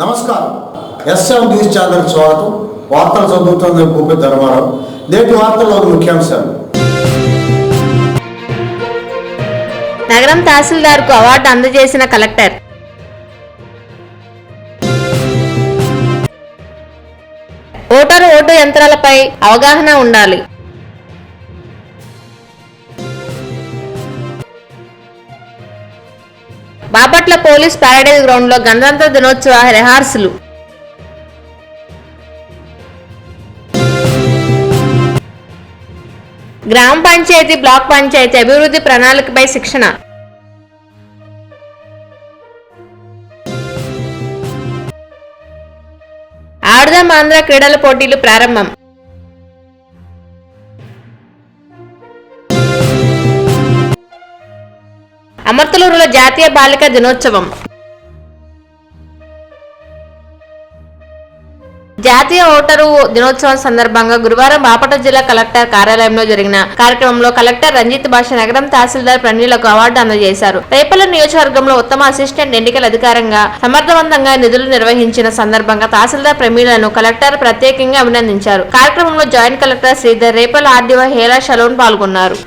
నమస్కారం. S M news channel స్వాగతం. వార్తలు చదువుతున్న గోపి ధర్మారావు. నేటి వార్తల్లోని ముఖ్యాంశాలు. నగరం తహసీల్దార్కు అవార్డు అందజేసిన కలెక్టర్. ఓటు యంత్రాలపై అవగాహన ఉండాలి. బాపట్ల పోలీస్ ప్యారడైజ్ గ్రౌండ్ లో గణతంత్ర దినోత్సవ రిహార్సల్. గ్రామ పంచాయతీ, బ్లాక్ పంచాయతీ అభివృద్ధి ప్రణాళికపై శిక్షణ. ఆడదాం ఆంధ్ర క్రీడల పోటీలు ప్రారంభం. అమర్తలూరులో జాతీయ బాలికా దినోత్సవం. జాతీయ ఓటరు దినోత్సవం సందర్భంగా గురువారం బాపట్ల జిల్లా కలెక్టర్ కార్యాలయంలో జరిగిన కార్యక్రమంలో కలెక్టర్ రంజిత్ భాష నగరం తహసీల్దార్ ప్రణీలకు అవార్డు అందజేశారు. రేపల్ల నియోజకవర్గంలో ఉత్తమ అసిస్టెంట్ ఎన్నికల అధికారంగా సమర్థవంతంగా నిధులు నిర్వహించిన సందర్భంగా తహసీల్దార్ ప్రమీలను కలెక్టర్ ప్రత్యేకంగా అభినందించారు. కార్యక్రమంలో joint collector Sridhar, Repalle RDO Hela Shalon పాల్గొన్నారు.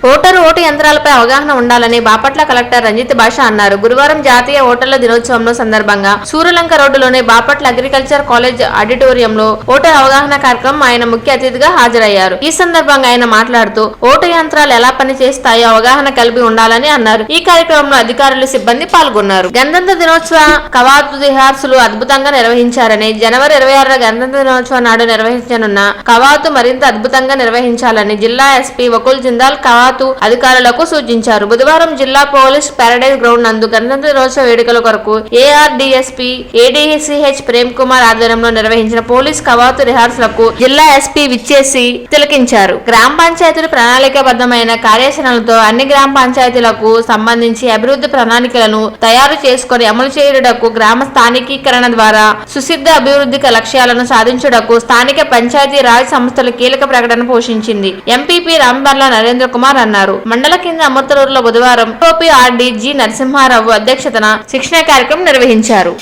ఓటు యంత్రాలపై అవగాహన ఉండాలని బాపట్ల కలెక్టర్ రంజిత్ భాష అన్నారు. గురువారం జాతీయ ఓటర్ల దినోత్సవంలో సందర్భంగా సూర్యలంక రోడ్డులోని బాపట్ల అగ్రికల్చర్ కాలేజ్ ఆడిటోరియంలో ఓటర్ అవగాహన కార్యక్రమం ఆయన ముఖ్య అతిథిగా హాజరయ్యారు. ఈ సందర్భంగా ఆయన మాట్లాడుతూ ఓటు యంత్రాలు ఎలా పనిచేస్తాయో అవగాహన కలిపి ఉండాలని అన్నారు. ఈ కార్యక్రమంలో అధికారులు, సిబ్బంది పాల్గొన్నారు. గణతంత్ర దినోత్సవ కవాతు రిహార్సల్ అద్భుతంగా నిర్వహించారని, జనవరి 26 గణతంత్ర దినోత్సవం నాడు నిర్వహించనున్న కవాతు మరింత అద్భుతంగా నిర్వహించాలని జిల్లా ఎస్పీ వకుల్ జిందాల్ కవాతు అధికారులకు సూచించారు. బుధవారం జిల్లా పోలీస్ ప్యారడైజ్ గ్రౌండ్ నందు గణతంత్ర దినోత్సవ వేడుకల కొరకు ఏఆర్డీఎస్పీ ఏడీసీహెచ్ ప్రేమ్ కుమార్ ఆధ్వర్యంలో నిర్వహించిన పోలీస్ కవాతు రిహార్సలకు జిల్లా ఎస్పీ విచ్చేసి తిలకించారు. గ్రామ పంచాయతీలు ప్రణాళికాబద్ధమైన కార్యాచరణలతో అన్ని గ్రామ పంచాయతీలకు సంబంధించి అభివృద్ధి ప్రణాళికలను తయారు చేసుకుని అమలు చేయుటకు, గ్రామ స్థానికీకరణ ద్వారా సుసిద్ధ అభివృద్ధి లక్ష్యాలను సాధించుటకు స్థానిక పంచాయతీ రాజ్ సంస్థలు కీలక ప్రకటన పోషించింది. ఎంపీపీ రాంబర్ల నరేంద్ర కుమార్ అన్నారు. మండల కేంద్ర అమర్తలూరులో బుధవారం ఓపీఆర్డీ జి నరసింహారావు అధ్యక్షతన శిక్షణ కార్యక్రమం నిర్వహించారు.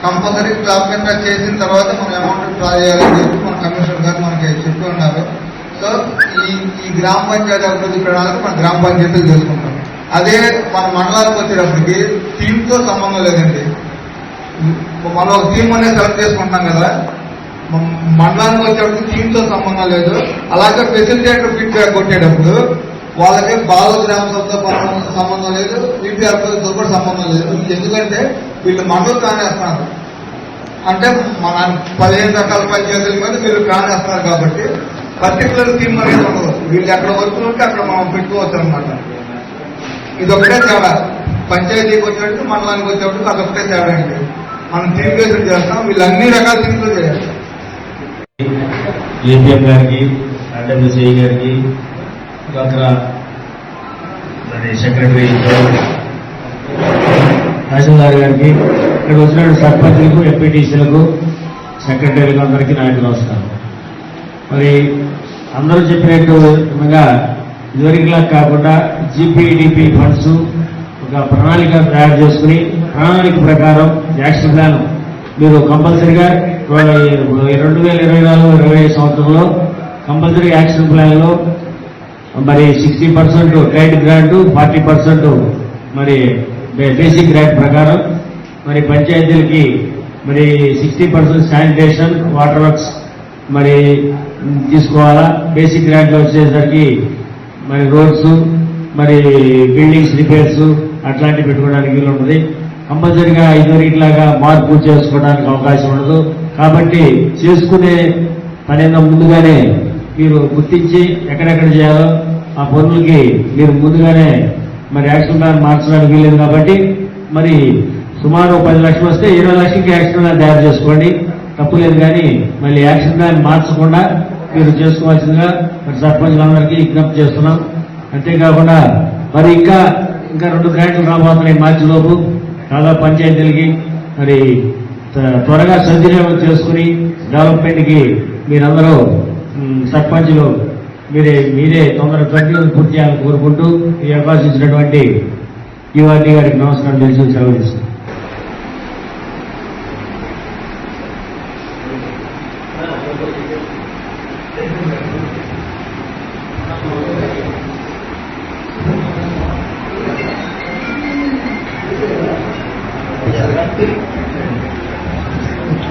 కంపల్సరీ డాక్యుమెంట్ చేసిన తర్వాత మనం అమౌంట్ డ్రా చేయాలని చెప్పి మన కమిషనర్ గారు మనకి చెప్పి ఉన్నారు. సో ఈ గ్రామ పంచాయతీ అభివృద్ధి ప్రణాళిక మన గ్రామ పంచాయతీలు చేసుకుంటాం. అదే మన మండలానికి వచ్చేటప్పటికి థీమ్తో సంబంధం లేదండి. మనం ఒక థీమ్ అనేది సెలెక్ట్ చేసుకుంటాం కదా, మండలానికి వచ్చేటప్పటికి థీమ్తో సంబంధం లేదు. అలాగే ఫెసిలిటేటర్ ఫిట్ కొట్టేటప్పుడు వాళ్ళకి బాల గ్రామ సభతో సంబంధం లేదు, వీపీఆర్తో కూడా సంబంధం లేదు. ఎందుకంటే వీళ్ళు మండలం కానేస్తున్నారు, అంటే మన 15 రకాల పంచాయతీల మీద వీళ్ళు కానేస్తున్నారు కాబట్టి పర్టికులర్ థీమ్ అనేది ఉండదు. వీళ్ళు ఎక్కడ వర్క్ ఉంటే అక్కడ మనం పెట్టుకోవచ్చు అనమాట. ఇదొకటే తేడా. పంచాయతీకి వచ్చేటప్పుడు మండలానికి వచ్చేటప్పుడు అదొకటే తేడా అండి. మనం థీమ్ బేస్డ్ చేస్తాం, వీళ్ళు అన్ని రకాల థీమ్తో చేయాలి. ఏపీఎం గారికి, ఆర్డబ్ల్యూసీ గారికి, అక్కడ సెక్రటరీ తహసీల్దార్ గారికి, ఇక్కడ వచ్చిన సర్పంచ్లకు, ఎంపీటీసీలకు, సెక్రటరీలకు అందరికీ నాకు నమస్కారం. మరి అందరూ చెప్పినట్టు ఇదివరకులా కాకుండా జీపీడీపీ ఫండ్స్ ఒక ప్రణాళిక తయారు చేసుకుని ప్రణాళిక ప్రకారం యాక్షన్ ప్లాన్ మీరు కంపల్సరీగా 2024-25 సంవత్సరంలో కంపల్సరీ యాక్షన్ ప్లాన్లో మరి 60% ట్రైడ్ గ్రాంట్, 40% మరి బేసిక్ గ్రాంట్ ప్రకారం మరి పంచాయతీలకి మరి 60% శానిటేషన్, వాటర్ వర్క్స్ మరి తీసుకోవాలా. బేసిక్ గ్రాంట్ వచ్చేసరికి మరి రోడ్స్, మరి బిల్డింగ్స్ రిపేర్స్ అట్లాంటివి పెట్టుకోవడానికి వీలు ఉంటుంది. కంపల్సరీగా ఇదివరకులాగా మార్పు చేసుకోవడానికి అవకాశం ఉండదు. కాబట్టి చేసుకునే పనైనా ముందుగానే మీరు గుర్తించి ఎక్కడెక్కడ చేయాలో ఆ పనులకి మీరు ముందుగానే మరి యాక్షన్ ప్లాన్ మార్చడానికి వీలేదు. కాబట్టి మరి సుమారు 10 లక్షలు వస్తే 20 లక్షలకి యాక్షన్ ప్లాన్ తయారు చేసుకోండి, తప్పు లేదు. కానీ మళ్ళీ యాక్షన్ ప్లాన్ మార్చకుండా మీరు చేసుకోవాల్సిందిగా మరి సర్పంచులందరికీ విజ్ఞప్తి చేస్తున్నాం. అంతేకాకుండా మరి ఇంకా 2 గ్రాంట్లు రాబోతున్నాయి మార్చిలోపు. దాదాపు పంచాయతీలకి మరి త్వరగా సద్వినియోగం చేసుకుని డెవలప్మెంట్కి మీరందరూ సర్పంచులు మీరే తొందరగా పూర్తి చేయాలని కోరుకుంటూ ఈ అవకాశం ఇచ్చినటువంటి యువతి గారికి నమస్కారం తెలిసి సెలవు.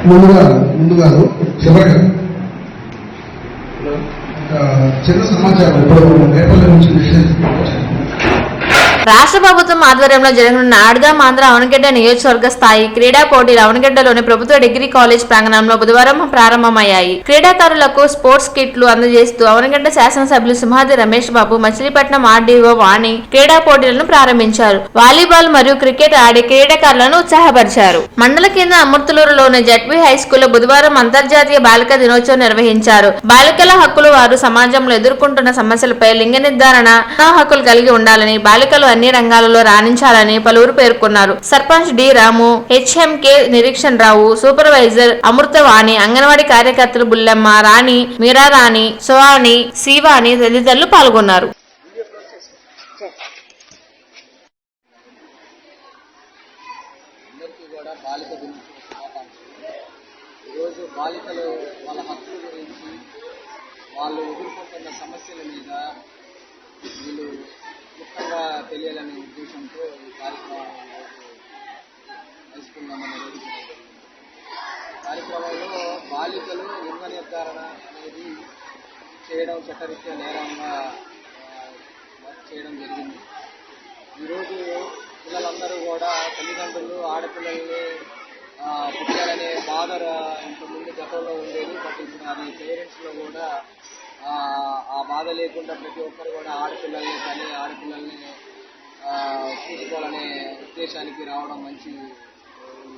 ముందుగా చివరిగా చిన్న సమాచారం ఇప్పుడు రేపటి నుంచి రాష్ట్ర ప్రభుత్వం ఆధ్వర్యంలో జరగనున్న ఆడదాం ఆంధ్ర అవనగడ్డ నియోజకవర్గ స్థాయి క్రీడా పోటీలు అవనగడ్డలోని ప్రభుత్వ డిగ్రీ కాలేజ్ ప్రాంగణంలో బుధవారం ప్రారంభమయ్యాయి. క్రీడాకారులకు స్పోర్ట్స్ కిట్లు అందజేస్తూ అవనగడ్డ శాసనసభ్యులు సింహాద్రి రమేష్ బాబు, మచిలీపట్నం ఆర్డీఓ వాణి క్రీడా పోటీలను ప్రారంభించారు. వాలీబాల్ మరియు క్రికెట్ ఆడి క్రీడాకారులను ఉత్సాహపరిచారు. మండల కేంద్ర అమృతలూరులోని జడ్పీ హై స్కూల్లో బుధవారం అంతర్జాతీయ బాలికా దినోత్సవం నిర్వహించారు. బాలికల హక్కులు వారు సమాజంలో ఎదుర్కొంటున్న సమస్యలపై లింగ నిర్ధారణ హక్కులు కలిగి ఉండాలని, బాలికలు అన్ని రంగాలలో రాణించాలని పలువురు పేర్కొన్నారు. సర్పంచ్ డి రాము, హెచ్ఎంకే నిరీక్షణ్ రావు, సూపర్వైజర్ అమృతవాణి, అంగన్వాడీ కార్యకర్తలు బుల్లెమ్మ, రాణి, మీరారాణి, సోవాణి, శివాని తదితరులు పాల్గొన్నారు. బాలికలు వాళ్ళ హక్కుల గురించి, వాళ్ళు ఎదుర్కొంటున్న సమస్యల మీద వీళ్ళు ముఖ్యంగా తెలియాలనే ఉద్దేశంతో ఈ కార్యక్రమాన్ని తెలుసుకుందామనే రోజు కార్యక్రమంలో బాలికలు లింగ నిర్ధారణ అనేది చేయడం చట్టరీత్యా నేరంగా చేయడం జరిగింది. ఈరోజు పిల్లలందరూ కూడా తల్లిదండ్రులు ఆడపిల్లల్ని పుట్టాలనే బాధ ఇంతకుముందు గతంలో ఉండేది. బట్ ఇప్పుడు అది పేరెంట్స్లో కూడా ఆ బాధ లేకుండా ప్రతి ఒక్కరు కూడా ఆడపిల్లల్ని కానీ ఆడపిల్లల్ని చూసుకోవాలనే ఉద్దేశానికి రావడం మంచి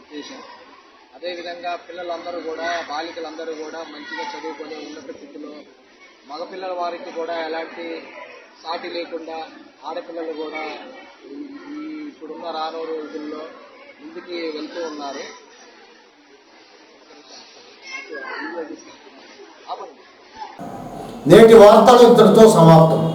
ఉద్దేశం. అదేవిధంగా పిల్లలందరూ కూడా బాలికలందరూ కూడా మంచిగా చదువుకొని ఉన్నత స్థితిలో మగపిల్లల వారికి కూడా ఎలాంటి సాటి లేకుండా ఆడపిల్లలు కూడా ఇప్పుడున్న రాను రోజుల్లో ముందుకి వెళ్తూ ఉన్నారు. నేటి వార్తలు ఇంతటితో సమాప్తం.